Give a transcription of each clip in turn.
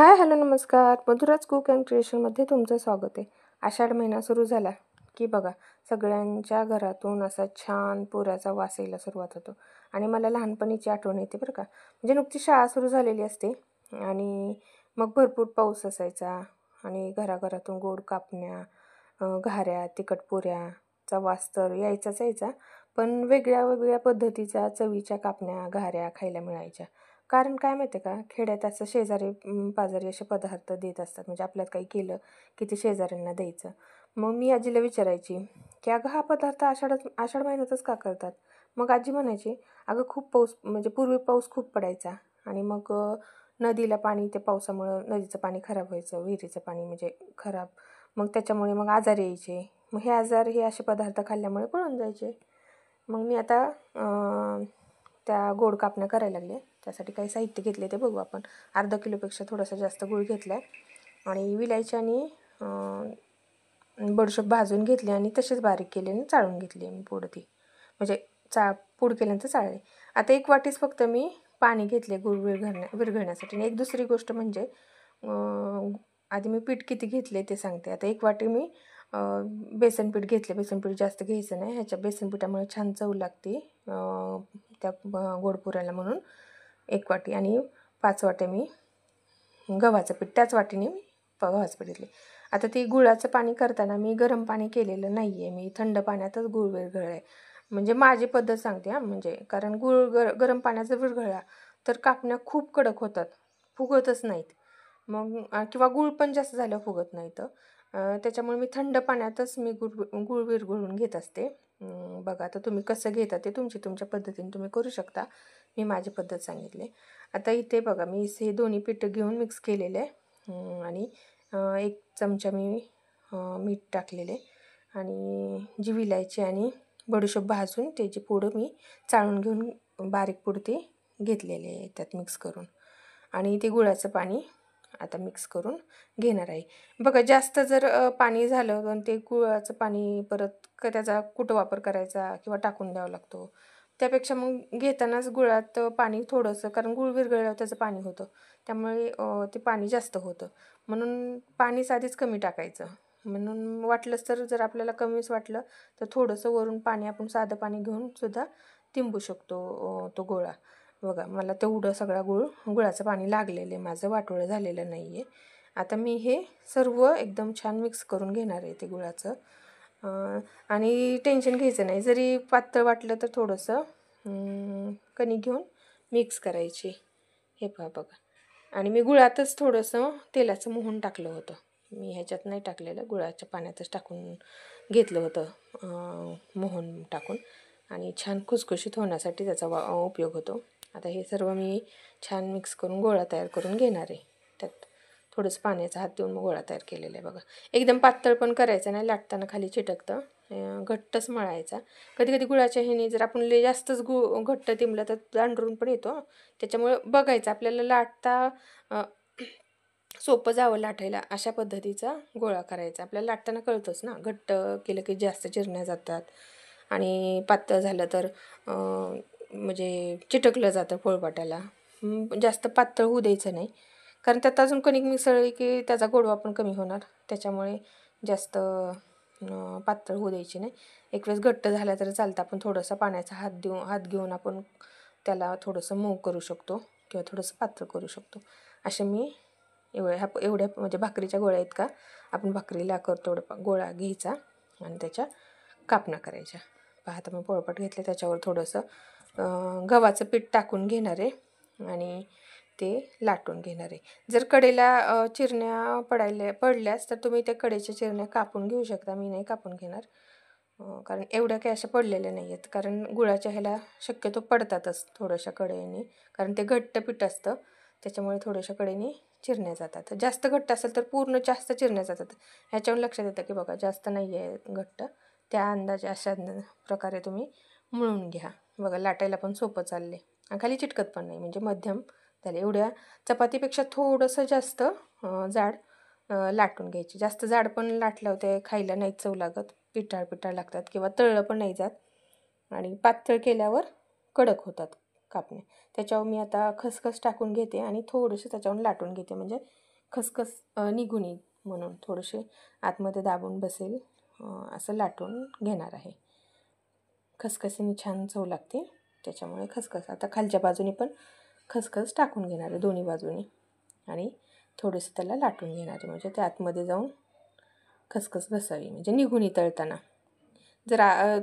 Hi hello नमस्कार. Madhuraj cook and क्रिएशनमध्ये तुमचं स्वागत आहे. आषाढ महिना सुरू झाला की बघा सगळ्यांच्या घरातून असा छान पुराचा वास यायला सुरुवात होतो आणि मला लहानपणीची आठवण येते बरं का. म्हणजे नुकती शाळा सुरू झालेली असते आणि मग भरपूर पाऊस असायचा आणि घराघरातून गोड कापण्या, घाऱ्या, तिखट पुऱ्याचा वास तर यायचा. पण वेगळ्या वेगळ्या पद्धतीच्या चवीच्या कापण्या, घाऱ्या खायला मिळायच्या. कारण काय माहिती आहे का, खेड्यात असं शेजारी पाजारी असे पदार्थ देत असतात. म्हणजे आपल्यात काही केलं की ते शेजाऱ्यांना द्यायचं. मग मी आजीला विचारायची की अगं हा पदार्थ आषाढ महिन्यातच का करतात? मग आजी म्हणायची, अगं खूप पाऊस म्हणजे पूर्वी पाऊस खूप पडायचा आणि मग नदीला पाणी, ते पावसामुळं नदीचं पाणी खराब व्हायचं, विहिरीचं पाणी म्हणजे खराब. मग त्याच्यामुळे मग आजार यायचे. मग हे आजार हे असे पदार्थ खाल्ल्यामुळे पळून जायचे. मग मी आता त्या गोड कापण्या करायला लागले. त्यासाठी काही साहित्य घेतले ते बघू आपण. अर्धा किलोपेक्षा थोडासा जास्त गूळ घेतला आहे आणि विलायची आणि बडीशेप भाजून घेतली आणि तसेच बारीक केले आणि चाळून घेतली मी पूड ती. म्हणजे पूड केल्यानंतर चाळले. आता एक वाटीच फक्त मी पाणी घेतले गूळ विरघळण्यासाठी. आणि एक दुसरी गोष्ट म्हणजे आधी मी पीठ किती घेतले ते सांगते. आता एक वाटी मी बेसन पीठ घेतले. बेसन पीठ जास्त घ्यायचं नाही, ह्याच्या बेसन पिठामुळे छान चव लागते त्या गोडपुऱ्याला, म्हणून एक वाटी. आणि 5 वाट्या मी गव्हाचं पीठ, त्याच वाटीने मी गव्हाचं पीठ घेतले. आता ते गुळाचं पाणी करताना मी गरम पाणी केलेलं नाही आहे, मी थंड पाण्यातच गुळ विरघळलं आहे. म्हणजे माझी पद्धत सांगते हां. म्हणजे कारण गुळ गरम पाण्यात जर विरघळला तर कापण्या खूप कडक होतात, फुगतच नाहीत. मग किंवा गूळ पण जास्त झाल्यावर फुगत नाहीत. त्याच्यामुळे मी थंड पाण्यातच मी गूळ विरघळून घेत असते. बघा आता तुम्ही कसं घेता ते तुमच्या पद्धतीने तुम्ही करू शकता. मी माझी पद्धत सांगितली. आता इथे बघा मी हे दोन्ही पिठं घेऊन मिक्स केलेले आहे आणि 1 चमचा मी मीठ टाकलेले आणि जी विलायची आणि बडीशेप भाजून त्याची पूड मी चाळून घेऊन बारीक पूड ती घेतलेली आहे त्यात मिक्स करून. आणि ते गुळाचं पाणी आता मिक्स करून घेणार आहे. बघा जास्त जर पाणी झालं आणि ते गुळाचं पाणी परत त्याचा कुठं वापर करायचा किंवा टाकून द्यावा लागतो. त्यापेक्षा मग घेतानाच गुळात पाणी थोडंसं, कारण गुळ विरघळल्यावर त्याचं पाणी होतं, त्यामुळे ते पाणी जास्त होतं. म्हणून पाणीच आधीच कमी टाकायचं. म्हणून वाटलंच तर जर आपल्याला कमीच वाटलं तर थोडंसं वरून पाणी आपण साधं पाणी घेऊन सुद्धा तिंबू शकतो तो गोळा. बघा मला तेवढं सगळा गुळाचं पाणी लागलेलं आहे, माझं वाटोळं झालेलं नाही आहे. आता मी हे सर्व एकदम छान मिक्स करून घेणार आहे ते गुळाचं. आणि टेन्शन घ्यायचं नाही, जरी पातळ वाटलं तर थोडंसं कणिक घेऊन मिक्स करायची. हे पहा बघा. आणि मी गुळातच थोडंसं तेलाचं मोहन टाकलं होतं, मी ह्याच्यात नाही टाकलेलं, गुळाच्या पाण्यातच टाकून घेतलं होतं मोहन टाकून. आणि छान खुसखुशीत होण्यासाठी त्याचा उपयोग होतो. आता हे सर्व मी छान मिक्स करून गोळा तयार करून घेणार आहे. त्यात थोडंसं पाण्याचा हात देऊन मग गोळा तयार केलेला आहे बघा. एकदम पातळ पण करायचं नाही, लाटताना खाली चिटकतं. घट्टच मळायचा. कधी कधी गुळाच्या ह्याने जर आपण जास्तच घट्ट तिंबलं तर दांडरून पण येतो. त्याच्यामुळं बघायचं आपल्याला लाटता सोपं जावं लाटायला, अशा पद्धतीचा गोळा करायचा. आपल्याला लाटताना कळतंच ना, घट्ट केलं की जास्त चिरण्या जातात आणि पातळ झालं तर म्हणजे चिटकलं जातं पोळपाटाला. जास्त पातळ होऊ द्यायचं नाही, कारण त्यात अजून कणिक मिसळली की त्याचा गोडवा पण कमी होणार. त्याच्यामुळे जास्त पातळ होऊ द्यायची नाही. एक वेळेस घट्ट झाला तर चालतं, आपण थोडासा पाण्याचा हात घेऊन आपण त्याला थोडंसं मऊ करू शकतो किंवा थोडंसं पातळ करू शकतो. असे मी एवढ्या म्हणजे भाकरीच्या गोळ्या आहेत का, आपण भाकरीला करतो तेवढा गोळा घ्यायचा आणि त्याच्या कापण्या करायच्या. पाहता मी पोळपाट घेतले, त्याच्यावर थोडंसं गव्हाचं पीठ टाकून घेणार आहे आणि ते लाटून घेणार आहे. जर कडेला चिरण्या पडल्यास तर तुम्ही त्या कडेच्या चिरण्या कापून घेऊ शकता. मी नाही कापून घेणार, कारण एवढ्या काही अशा पडलेल्या नाही आहेत. कारण गुळाच्या ह्याला शक्यतो पडतातच थोड्याशा कडेने, कारण ते घट्ट पीठ असतं, त्याच्यामुळे थोड्याशा कडेने चिरण्या जातात. जास्त घट्ट असेल तर पूर्ण जास्त चिरण्या जातात. ह्याच्यावर लक्षात येतं की बघा जास्त नाही आहे घट्ट, त्या अंदाजे अशा प्रकारे तुम्ही मळून घ्या. बघा लाटायला पण सोपं चालले आणि खाली चिटकत पण नाही, म्हणजे मध्यम झाले. एवढ्या चपातीपेक्षा थोडंसं जास्त जाड लाटून घ्यायची. जास्त जाड पण लाटलं होते खायला नाही चव लागत, पिठाळ लागतात किंवा तळलं पण नाही जात आणि पातळ केल्यावर कडक होतात. कापण्या. त्याच्यावर मी आता खसखस टाकून घेते आणि थोडंसं त्याच्यावरून लाटून घेते, म्हणजे खसखस निघून येईल म्हणून थोडेसे आतमध्ये दाबून बसेल असं लाटून घेणार आहे. खसखसीने छान चव लागते, त्याच्यामुळे खसखस. आता खालच्या बाजूने पण खसखस टाकून घेणार आहे दोन्ही बाजूनी आणि थोडंसं त्याला लाटून घेणार आहे, म्हणजे त्या आतमध्ये जाऊन खसखस बसावी, म्हणजे निघून तळताना. जर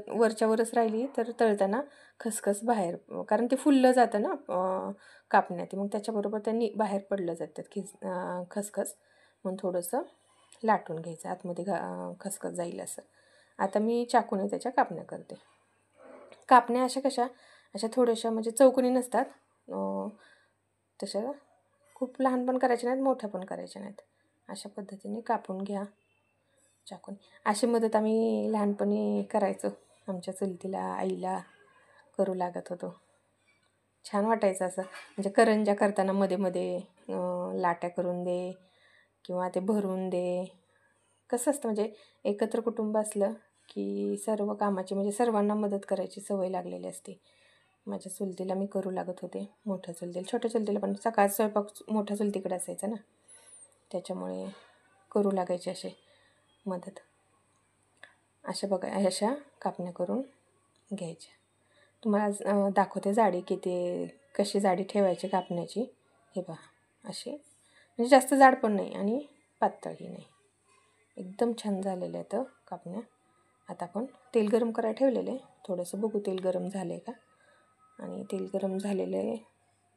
वरच्या वरच राहिली तर तळताना खसखस बाहेर, कारण ते फुललं जातं ना कापण्यात, मग त्याच्याबरोबर त्यांनी बाहेर पडलं जातात खसखस, म्हणून थोडंसं लाटून घ्यायचं आतमध्ये खसखस जाईल असं. आता मी चाकूने त्याच्या कापण्या करते. कापण्या अशा थोड्याशा म्हणजे चौकोनी नसतात, तशा खूप लहान पण करायच्या नाहीत, मोठ्या पण करायच्या नाहीत. अशा पद्धतीने कापून घ्या चाकूने. अशी मदत आम्ही लहानपणी करायचो, आमच्या चुलतीला आईला करू लागत होतो. छान वाटायचं असं, म्हणजे करंज्या करताना मध्ये मध्ये लाट्या करून दे किंवा ते भरून दे. कसं असतं, म्हणजे एकत्र कुटुंब असलं की सर्व कामाची म्हणजे सर्वांना मदत करायची सवय लागलेली असते. माझ्या चुलतीला मी करू लागत होते, मोठ्या चुलतीला, छोट्या चुलतीला पण सकाळ स्वयंपाक मोठ्या चुलतीकडे असायचा ना, त्याच्यामुळे करू लागायचे असे मदत. अशा बघा, अशा कापण्या करून घ्यायच्या. तुम्हाला दाखवते जाडी किती, कशी जाडी ठेवायची कापण्याची. हे पहा, असे म्हणजे जास्त जाड पण नाही आणि पातळही नाही, एकदम छान झालेलं आहे कापण्या. आता आपण तेल गरम करायला ठेवलेलं आहे, थोडंसं बघू तेल गरम झालं आहे का. आणि तेल गरम झालेलं आहे,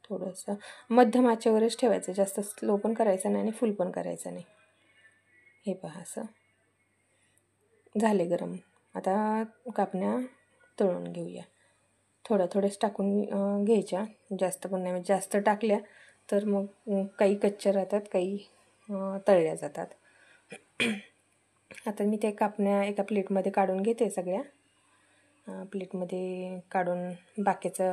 थोडंसं मध्यम आचेवरच ठेवायचं, जास्त स्लो पण करायचं नाही आणि फुल पण करायचं नाही. हे पहा, असं झाले गरम. आता कापण्या तळून घेऊया. थोड्याच टाकून घ्यायच्या, जास्त पण नाही, म्हणजे जास्त टाकल्या तर मग काही कच्च्या राहतात, काही तळल्या जातात. आता मी ते कापण्या एका प्लेटमध्ये काढून घेते, सगळ्या प्लेटमध्ये काढून बाकीचा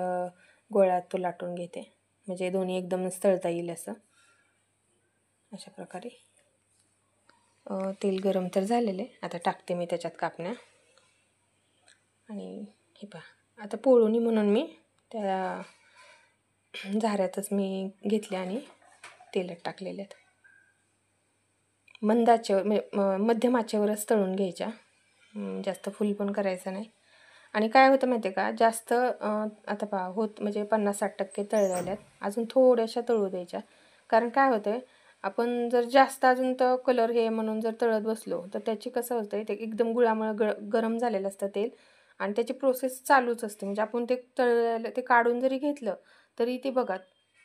गोळा तो लाटून घेते, म्हणजे दोन्ही एकदमच तळता येईल असं. अशा प्रकारे तेल गरम तर झालेलं आहे, आता टाकते मी त्याच्यात कापण्या. आणि हे पहा, आता पोळोनी म्हणून मी त्या झाऱ्यातच मी घेतल्या आणि तेलात टाकलेल्या आहेत. मंद आचेवर म्हणजे मध्यम आचेवरच तळून घ्यायच्या, जास्त फुल पण करायचं नाही. आणि काय होतं माहिती आहे का, जास्त आता पहा होत म्हणजे 50-60% तळलेल्या आहेत, अजून थोड्याशा तळू द्यायच्या. कारण काय होतं आहे, आपण जर जास्त अजून तर कलर हे म्हणून जर तळत बसलो तर त्याची कसं होतं आहे, ते एकदम गुळामुळे गरम झालेलं असतं तेल आणि त्याची प्रोसेस चालूच असते. म्हणजे आपण ते तळलेलं ते काढून जरी घेतलं तरी ते बघा,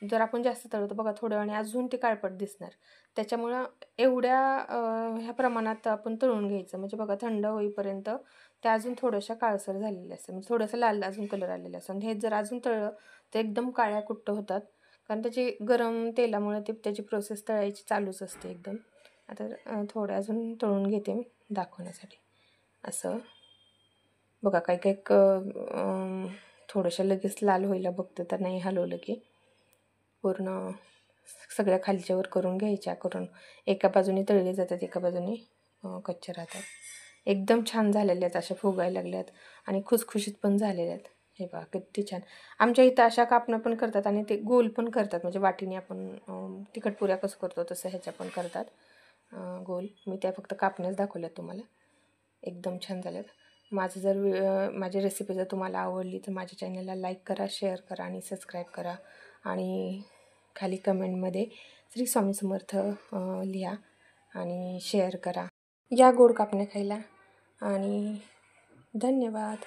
जर आपण जास्त तळतो बघा थोड्या वेळाने अजून ते काळपट दिसणार. त्याच्यामुळं एवढ्या ह्या प्रमाणात आपण तळून घ्यायचं, म्हणजे बघा थंड होईपर्यंत त्या अजून थोड्याशा काळसर झालेल्या असतात, म्हणजे थोडंसं लाल अजून कलर आलेला असतं. आणि हे जर अजून तळलं तर एकदम काळ्या कुट्ट होतात, कारण त्याची गरम तेलामुळे त्याची प्रोसेस तळायची चालूच असते एकदम. आता थोड्या अजून तळून घेते मी दाखवण्यासाठी. असं बघा, काही थोडंसं लगेच लाल व्हायला बघतं, तर नाही हलवलं की पूर्ण सगळ्या खालच्यावर करून घ्यायच्या, करून एका बाजूने तळले जातात, एका बाजूने कच्चे राहतात. एकदम छान झालेल्या आहेत, अशा फुगायला लागल्यात आणि खुसखुशीत पण झालेल्या आहेत. हे पहा किती छान. आमच्या इथं अशा कापण्या पण करतात आणि ते गोल पण करतात, म्हणजे वाटीने आपण तिखट पुऱ्या कसं करतो तसं ह्याच्या पण करतात गोल. मी त्या फक्त कापण्याच दाखवल्यात तुम्हाला, एकदम छान झाल्यात. माझी रेसिपी जर तुम्हाला आवडली तर माझ्या चॅनलला लाईक करा, शेअर करा आणि सबस्क्राईब करा. आणि खाली कमेंटमध्ये श्री स्वामी समर्थ लिहा आणि शेअर करा. या गोड कापण्या खायला आणि धन्यवाद.